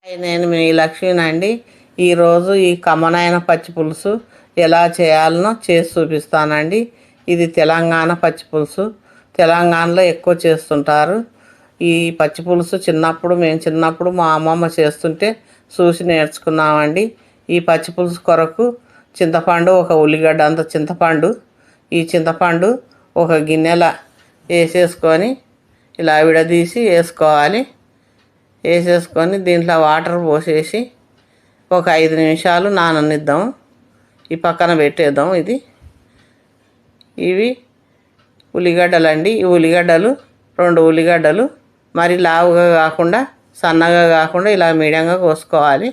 నేను మీ లక్ష్మినండి. ఈరోజు ఈ కమ్మనైన పచ్చి పులుసు ఎలా చేయాలనో చేసి చూపిస్తానండి. ఇది తెలంగాణ పచ్చి పులుసు. తెలంగాణలో ఎక్కువ చేస్తుంటారు ఈ పచ్చి పులుసు. మేము చిన్నప్పుడు మా అమ్మమ్మ చేస్తుంటే చూసి నేర్చుకున్నామండి. ఈ పచ్చి పులుసు కొరకు చింతపండు, ఒక ఉల్లిగడ్డ అంత చింతపండు, ఈ చింతపండు ఒక గిన్నెల వేసేసుకొని ఇలా విడదీసి వేసుకోవాలి. వేసేసుకొని దీంట్లో వాటర్ పోసేసి ఒక 5 నిమిషాలు నాననిద్దాం. ఈ పక్కన పెట్టేద్దాం. ఇవి ఉల్లిగడ్డలు అండి. ఈ ఉల్లిగడ్డలు 2 ఉల్లిగడ్డలు మరి లావుగా కాకుండా సన్నగా కాకుండా ఇలా మీడియంగా కోసుకోవాలి.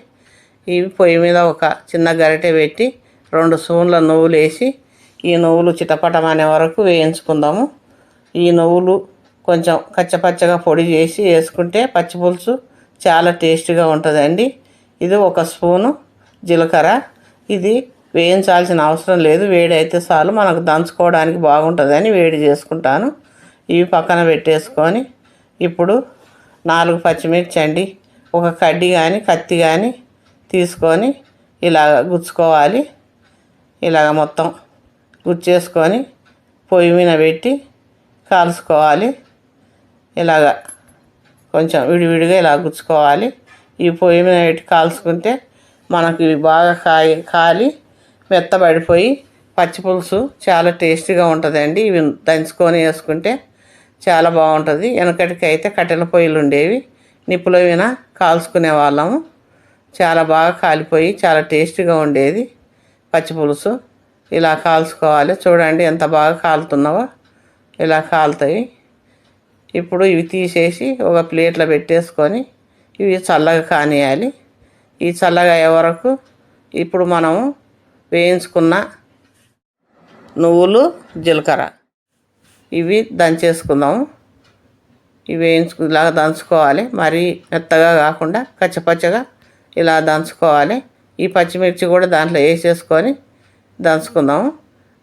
ఇవి పొయ్యి మీద ఒక చిన్న గరిటె పెట్టి 2 స్పూన్ల నువ్వులు వేసి ఈ నువ్వులు చిటపటమనే వరకు వేయించుకుందాము. ఈ నువ్వులు కొంచెం కచ్చపచ్చగా పొడి చేసి వేసుకుంటే పచ్చి పులుసు చాలా టేస్టీగా ఉంటుందండి. ఇది 1 స్పూను జీలకర్ర. ఇది వేయించాల్సిన అవసరం లేదు, వేడి అయితే చాలు. మనకు దంచుకోవడానికి బాగుంటుందని వేడి చేసుకుంటాను. ఇవి పక్కన పెట్టేసుకొని ఇప్పుడు 4 పచ్చిమిర్చి అండి, ఒక కడ్డీ కానీ కత్తి కానీ తీసుకొని ఇలాగ గుచ్చుకోవాలి. ఇలాగ మొత్తం గుచ్చేసుకొని పొయ్యి మీద పెట్టి కాల్చుకోవాలి. ఇలాగ కొంచెం విడివిడిగా ఇలా గుచ్చుకోవాలి. ఈ పొయ్యి మీద పెట్టి కాల్చుకుంటే మనకి బాగా కాలి మెత్తబడిపోయి పచ్చి పులుసు చాలా టేస్టీగా ఉంటుందండి. ఇవి దంచుకొని వేసుకుంటే చాలా బాగుంటుంది. వెనకటికి అయితే కట్టెల పొయ్యిలు ఉండేవి, నిప్పుల మీద కాల్చుకునే వాళ్ళము. చాలా బాగా కాలిపోయి చాలా టేస్టీగా ఉండేది పచ్చి పులుసు. ఇలా కాల్చుకోవాలి. చూడండి ఎంత బాగా కాలుతున్నావో, ఇలా కాలుతాయి. ఇప్పుడు ఇవి తీసేసి ఒక ప్లేట్లో పెట్టేసుకొని ఇవి చల్లగా కానియాలి. ఈ చల్లగా అయ్యే వరకు ఇప్పుడు మనము వేయించుకున్న నువ్వులు, జీలకర్ర ఇవి దంచేసుకుందాము. ఇవి ఇలా దంచుకోవాలి. మరీ మెత్తగా కాకుండా కచ్చపచ్చగా ఇలా దంచుకోవాలి. ఈ పచ్చిమిర్చి కూడా దాంట్లో వేసేసుకొని దంచుకుందాము.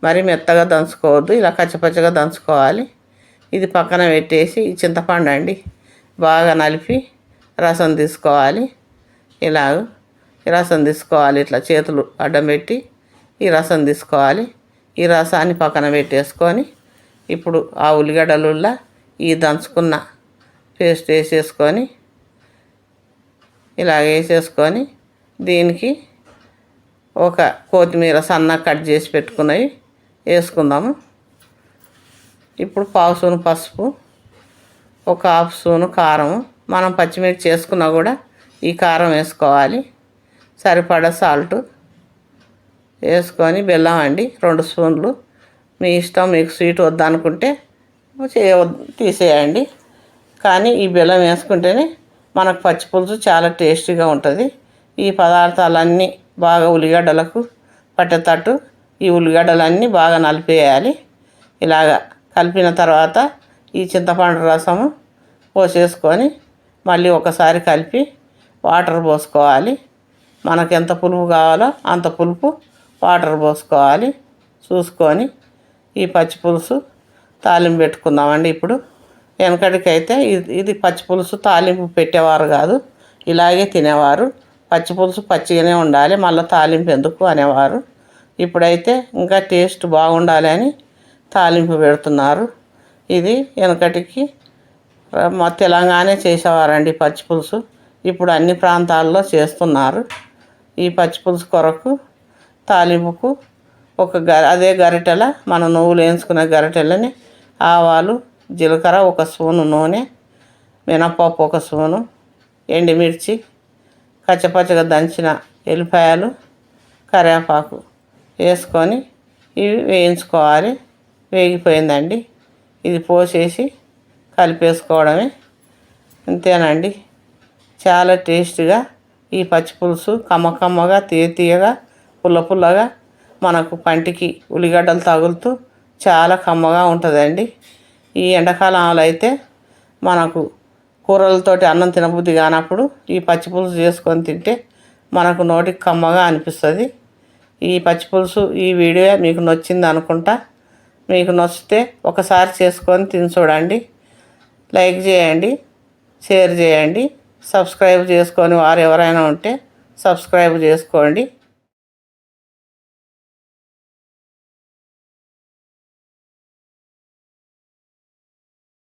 మరి మెత్తగా దంచుకోవద్దు, ఇలా కచ్చపచ్చగా దంచుకోవాలి. ఇది పక్కన పెట్టేసి ఈ చింతపండు అండి బాగా నలిపి రసం తీసుకోవాలి. ఇలాగ రసం తీసుకోవాలి. ఇట్లా చేతులు అడ్డం పెట్టి ఈ రసం తీసుకోవాలి. ఈ రసాన్ని పక్కన పెట్టేసుకొని ఇప్పుడు ఆ ఉల్లిగడ్డలుల్లా ఈ దంచుకున్న పేస్ట్ వేసేసుకొని ఇలా వేసేసుకొని దీనికి ఒక కొత్తిమీర సన్నగా కట్ చేసి పెట్టుకున్నవి వేసుకుందాము. ఇప్పుడు 1/2 స్పూను పసుపు, ఒక 1/2 స్పూను కారము. మనం పచ్చిమిర్చి వేసుకున్నా కూడా ఈ కారం వేసుకోవాలి. సరిపడా సాల్ట్ వేసుకొని బెల్లం అండి 2 స్పూన్లు. మీ ఇష్టం, మీకు స్వీట్ వద్దనుకుంటే తీసేయండి. కానీ ఈ బెల్లం వేసుకుంటేనే మనకు పచ్చి పులుసు చాలా టేస్టీగా ఉంటుంది. ఈ పదార్థాలన్నీ బాగా ఉల్లిగడ్డలకు పట్టేటట్టు ఈ ఉల్లిగడ్డలన్నీ బాగా నలిపేయాలి. ఇలాగా కలిపిన తర్వాత ఈ చింతపండు రసము పోసేసుకొని మళ్ళీ ఒకసారి కలిపి వాటర్ పోసుకోవాలి. మనకు ఎంత పులుపు కావాలో అంత పులుపు వాటర్ పోసుకోవాలి. చూసుకొని ఈ పచ్చి పులుసు తాలింపు పెట్టుకుందామండి. ఇప్పుడు వెనకటికైతే ఇది పచ్చి పులుసు తాలింపు పెట్టేవారు కాదు, ఇలాగే తినేవారు. పచ్చి పులుసు పచ్చిగానే ఉండాలి, మళ్ళీ తాలింపు ఎందుకు అనేవారు. ఇప్పుడైతే ఇంకా టేస్ట్ బాగుండాలి అని తాలింపు పెడుతున్నారు. ఇది వెనకటికి మా తెలంగాణ చేసేవారండి పచ్చి పులుసు. ఇప్పుడు అన్ని ప్రాంతాల్లో చేస్తున్నారు. ఈ పచ్చి పులుసు కొరకు తాలింపుకు అదే గరిటెల మనం నువ్వులు వేయించుకునే గరిటెలని ఆవాలు, జీలకర్ర, 1 స్పూను నూనె, మినపప్పు 1 స్పూను, ఎండుమిర్చి, కచ్చపచ్చగా దంచిన ఎల్లిపాయలు, కరివేపాకు వేసుకొని ఇవి వేయించుకోవాలి. వేగిపోయిందండి. ఇది పోసేసి కలిపేసుకోవడమే, అంతేనండి. చాలా టేస్టీగా ఈ పచ్చి పులుసు కమ్మకమ్మగా, తీయగా, పుల్లగా మనకు పంటికి ఉల్లిగడ్డలు తగులుతూ చాలా కమ్మగా ఉంటుందండి. ఈ ఎండాకాలంలో అయితే మనకు కూరలతోటి అన్నం తినబుద్ధి కానప్పుడు ఈ పచ్చి పులుసు చేసుకొని తింటే మనకు నోటికి కమ్మగా అనిపిస్తుంది. ఈ పచ్చి పులుసు ఈ వీడియో మీకు నచ్చింది అనుకుంటా. మీకు నచ్చితే ఒకసారి చేసుకొని తిని చూడండి. లైక్ చేయండి, షేర్ చేయండి, సబ్స్క్రైబ్ చేసుకొని వారు ఎవరైనా ఉంటే సబ్స్క్రైబ్ చేసుకోండి.